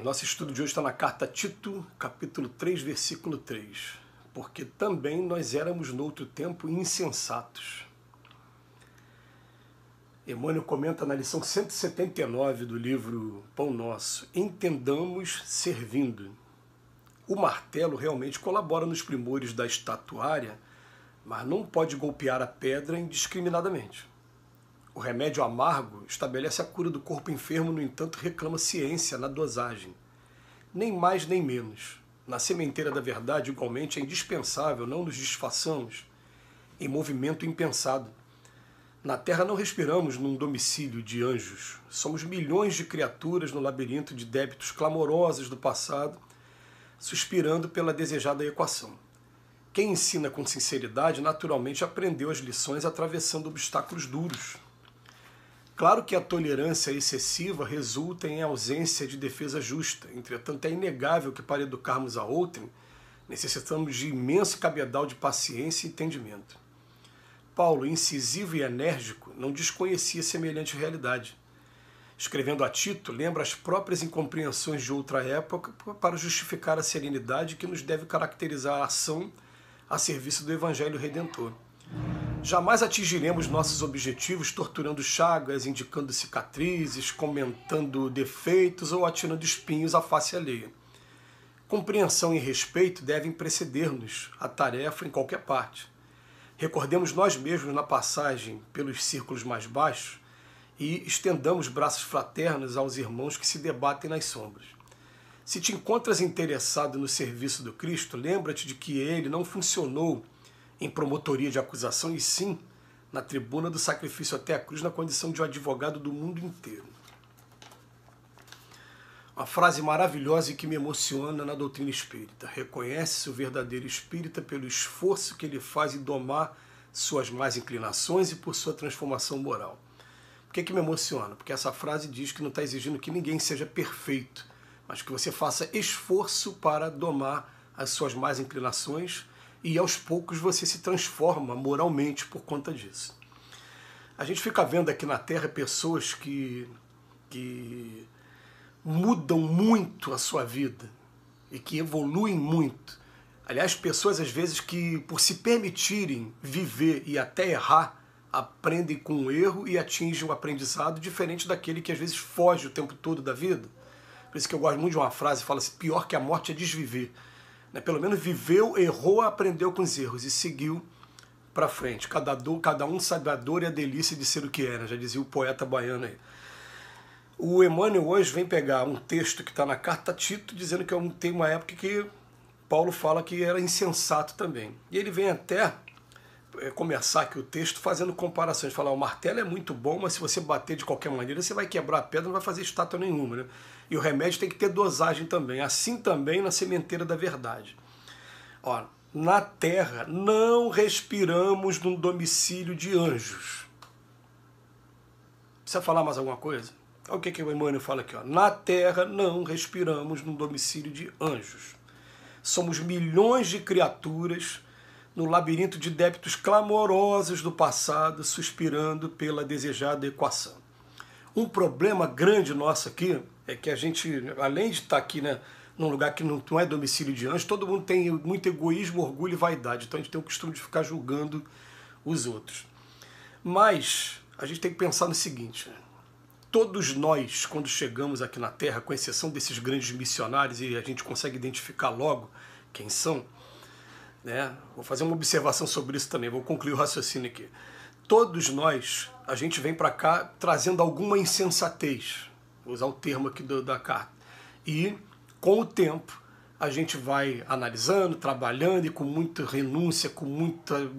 Nosso estudo de hoje está na carta a Tito, capítulo 3, versículo 3. Porque também nós éramos noutro tempo insensatos. Emmanuel comenta na lição 179 do livro Pão Nosso: entendamos servindo. O martelo realmente colabora nos primores da estatuária, mas não pode golpear a pedra indiscriminadamente. O remédio amargo estabelece a cura do corpo enfermo, no entanto, reclama ciência na dosagem. Nem mais nem menos. Na sementeira da verdade, igualmente, é indispensável não nos desfaçamos em movimento impensado. Na Terra não respiramos num domicílio de anjos. Somos milhões de criaturas no labirinto de débitos clamorosos do passado, suspirando pela desejada equação. Quem ensina com sinceridade, naturalmente aprendeu as lições atravessando obstáculos duros. Claro que a tolerância excessiva resulta em ausência de defesa justa. Entretanto, é inegável que para educarmos a outrem, necessitamos de imenso cabedal de paciência e entendimento. Paulo, incisivo e enérgico, não desconhecia semelhante realidade. Escrevendo a Tito, lembra as próprias incompreensões de outra época para justificar a serenidade que nos deve caracterizar a ação a serviço do Evangelho Redentor. Jamais atingiremos nossos objetivos torturando chagas, indicando cicatrizes, comentando defeitos ou atirando espinhos à face alheia. Compreensão e respeito devem preceder-nos a tarefa em qualquer parte. Recordemos nós mesmos na passagem pelos círculos mais baixos e estendamos braços fraternos aos irmãos que se debatem nas sombras. Se te encontras interessado no serviço do Cristo, lembra-te de que ele não funcionou em promotoria de acusação, e sim na tribuna do sacrifício até a cruz, na condição de um advogado do mundo inteiro. Uma frase maravilhosa e que me emociona na doutrina espírita: reconhece-se o verdadeiro espírita pelo esforço que ele faz em domar suas más inclinações e por sua transformação moral. Por que me emociona? Porque essa frase diz que não está exigindo que ninguém seja perfeito, mas que você faça esforço para domar as suas más inclinações, e aos poucos você se transforma moralmente por conta disso. A gente fica vendo aqui na Terra pessoas que mudam muito a sua vida e que evoluem muito. Aliás, pessoas às vezes que, por se permitirem viver e até errar, aprendem com o erro e atingem um aprendizado diferente daquele que às vezes foge o tempo todo da vida. Por isso que eu gosto muito de uma frase que fala assim: pior que a morte é desviver. Pelo menos viveu, errou, aprendeu com os erros e seguiu para frente. Cada um sabe a dor e a delícia de ser o que era, já dizia o poeta baiano aí. O Emmanuel hoje vem pegar um texto que está na carta a Tito, dizendo que tem uma época que Paulo fala que era insensato também. E ele vem até começar aqui o texto fazendo comparações. Falar: o martelo é muito bom, mas se você bater de qualquer maneira, você vai quebrar a pedra, não vai fazer estátua nenhuma, né? E o remédio tem que ter dosagem também. Assim também na sementeira da verdade. Ó, na Terra não respiramos num domicílio de anjos. Precisa falar mais alguma coisa? Olha o que o Emmanuel fala aqui. Ó. Na Terra não respiramos num domicílio de anjos. Somos milhões de criaturas no labirinto de débitos clamorosos do passado, suspirando pela desejada equação. Um problema grande nosso aqui é que a gente, além de estar aqui, né, num lugar que não é domicílio de anjos, todo mundo tem muito egoísmo, orgulho e vaidade. Então a gente tem o costume de ficar julgando os outros. Mas a gente tem que pensar no seguinte: todos nós, quando chegamos aqui na Terra, com exceção desses grandes missionários, e a gente consegue identificar logo quem são, né? Vou fazer uma observação sobre isso também, vou concluir o raciocínio aqui. Todos nós, a gente vem para cá trazendo alguma insensatez, vou usar o termo aqui da carta, e com o tempo a gente vai analisando, trabalhando e com muita renúncia, com muita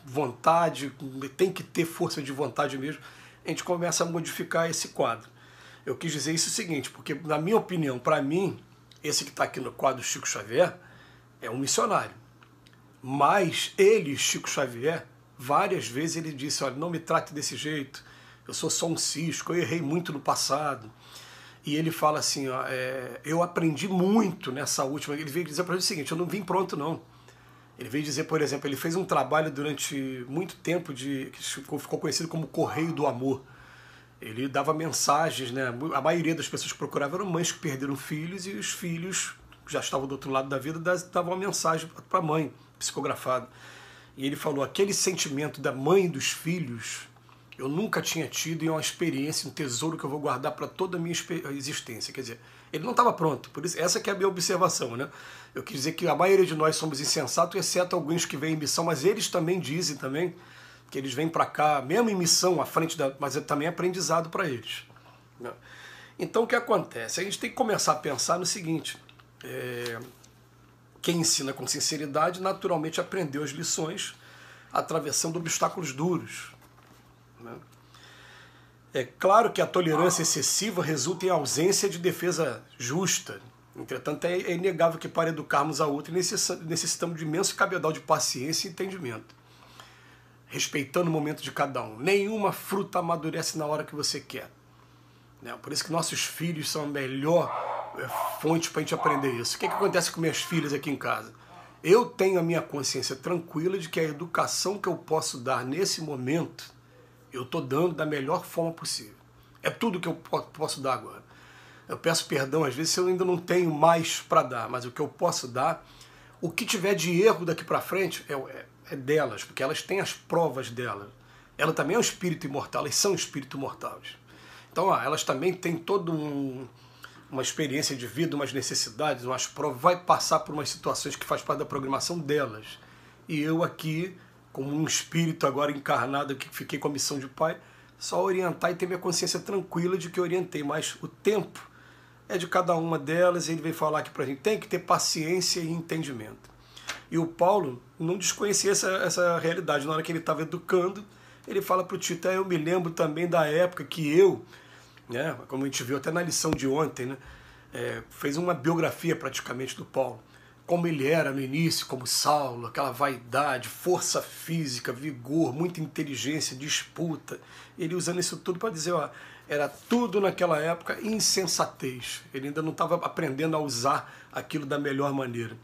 vontade, tem que ter força de vontade mesmo, a gente começa a modificar esse quadro. Eu quis dizer isso o seguinte, porque na minha opinião, para mim, esse que está aqui no quadro Chico Xavier é um missionário. Mas ele, Chico Xavier, várias vezes ele disse: olha, não me trate desse jeito, eu sou só um cisco, eu errei muito no passado. E ele fala assim: ó, eu aprendi muito nessa última. Ele veio dizer para mim o seguinte: eu não vim pronto não. Ele veio dizer, por exemplo, ele fez um trabalho durante muito tempo que ficou conhecido como Correio do Amor. Ele dava mensagens, né? A maioria das pessoas que procuravam eram mães que perderam filhos, e os filhos, que já estavam do outro lado da vida, davam uma mensagem para a mãe, psicografada. E ele falou: aquele sentimento da mãe e dos filhos eu nunca tinha tido, e é uma experiência, um tesouro que eu vou guardar para toda a minha existência. Quer dizer, ele não estava pronto, por isso essa que é a minha observação, né? Eu quis dizer que a maioria de nós somos insensatos, exceto alguns que vêm em missão, mas eles também dizem também que eles vêm para cá, mesmo em missão, à frente mas é também aprendizado para eles, né? Então o que acontece? A gente tem que começar a pensar no seguinte: quem ensina com sinceridade naturalmente aprendeu as lições atravessando obstáculos duros, né? É claro que a tolerância excessiva resulta em ausência de defesa justa. Entretanto, é inegável que para educarmos a outra necessitamos de imenso cabedal de paciência e entendimento, respeitando o momento de cada um. Nenhuma fruta amadurece na hora que você quer, né? Por isso que nossos filhos são a melhor fonte para a gente aprender isso. O que acontece com minhas filhas aqui em casa? Eu tenho a minha consciência tranquila de que a educação que eu posso dar nesse momento, eu estou dando da melhor forma possível. É tudo que eu posso dar agora. Eu peço perdão às vezes se eu ainda não tenho mais para dar, mas o que eu posso dar, o que tiver de erro daqui para frente, é delas, porque elas têm as provas delas. Ela também é um espírito imortal, elas são espíritos mortais. Então, elas também têm toda uma experiência de vida, umas necessidades, umas provas, vai passar por umas situações que faz parte da programação delas. E eu aqui, como um espírito agora encarnado, que fiquei com a missão de pai, só orientar e ter minha consciência tranquila de que orientei, mas o tempo é de cada uma delas, e ele veio falar aqui pra gente, tem que ter paciência e entendimento. E o Paulo não desconhecia essa realidade. Na hora que ele estava educando, ele fala para o Tito: eu me lembro também da época que eu, né, como a gente viu até na lição de ontem, né, fez uma biografia praticamente do Paulo, como ele era no início, como Saulo, aquela vaidade, força física, vigor, muita inteligência, disputa. Ele usando isso tudo para dizer, era tudo naquela época insensatez. Ele ainda não estava aprendendo a usar aquilo da melhor maneira.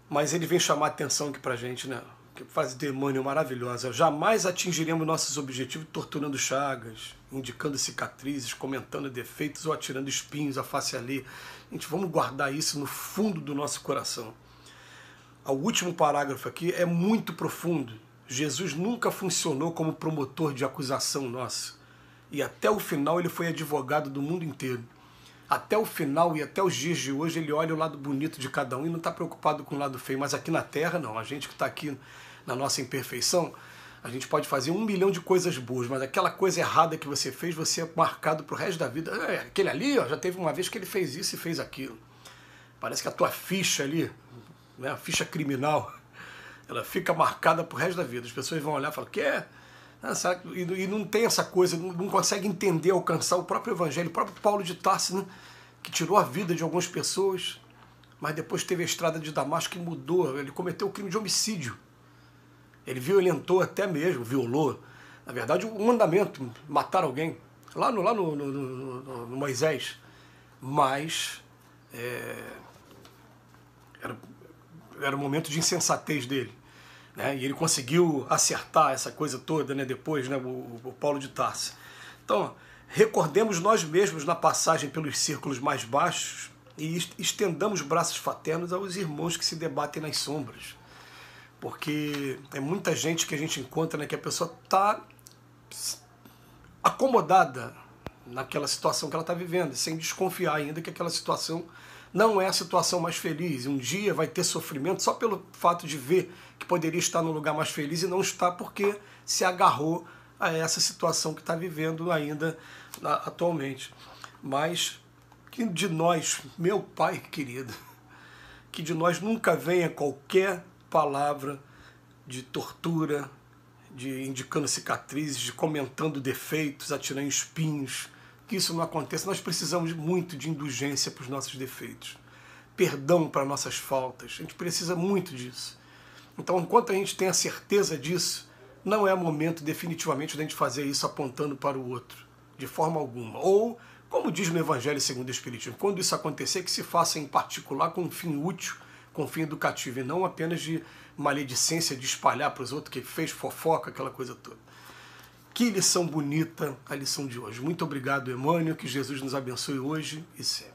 Mas ele vem chamar a atenção aqui pra gente, né? Que frase de Emmanuel maravilhosa: jamais atingiremos nossos objetivos torturando chagas, indicando cicatrizes, comentando defeitos ou atirando espinhos à face alheia. Gente, vamos guardar isso no fundo do nosso coração. O último parágrafo aqui é muito profundo. Jesus nunca funcionou como promotor de acusação nossa. E até o final ele foi advogado do mundo inteiro. Até o final e até os dias de hoje ele olha o lado bonito de cada um e não está preocupado com o lado feio. Mas aqui na Terra não, a gente que está aqui na nossa imperfeição, a gente pode fazer 1 milhão de coisas boas, mas aquela coisa errada que você fez, você é marcado pro resto da vida. Aquele ali, já teve uma vez que ele fez isso e fez aquilo. Parece que a tua ficha ali, né, a ficha criminal, ela fica marcada pro resto da vida. As pessoas vão olhar e falar, e não tem essa coisa, não consegue entender, alcançar o próprio Evangelho, o próprio Paulo de Tarso, né, que tirou a vida de algumas pessoas, mas depois teve a estrada de Damasco que mudou. Ele cometeu o crime de homicídio. Ele violentou até mesmo, violou, na verdade, o mandamento, matar alguém, lá no Moisés. Mas era um momento de insensatez dele, né? E ele conseguiu acertar essa coisa toda, né, depois, né, o Paulo de Tarso. Então, recordemos nós mesmos na passagem pelos círculos mais baixos e estendamos braços fraternos aos irmãos que se debatem nas sombras. Porque é muita gente que a gente encontra, né, que a pessoa está acomodada naquela situação que ela está vivendo, sem desconfiar ainda que aquela situação não é a situação mais feliz. Um dia vai ter sofrimento só pelo fato de ver que poderia estar num lugar mais feliz e não está porque se agarrou a essa situação que está vivendo ainda atualmente. Mas que de nós, meu Pai querido, que de nós nunca venha qualquer palavra de tortura, de indicando cicatrizes, de comentando defeitos, atirando espinhos, que isso não aconteça. Nós precisamos muito de indulgência para os nossos defeitos, perdão para nossas faltas, a gente precisa muito disso. Então, enquanto a gente tem a certeza disso, não é momento definitivamente de a gente fazer isso apontando para o outro, de forma alguma. Ou, como diz no Evangelho segundo o Espiritismo, quando isso acontecer, que se faça em particular com um fim útil, com fim educativo, e não apenas de maledicência, de espalhar para os outros que fez fofoca, aquela coisa toda. Que lição bonita a lição de hoje. Muito obrigado, Emmanuel, que Jesus nos abençoe hoje e sempre.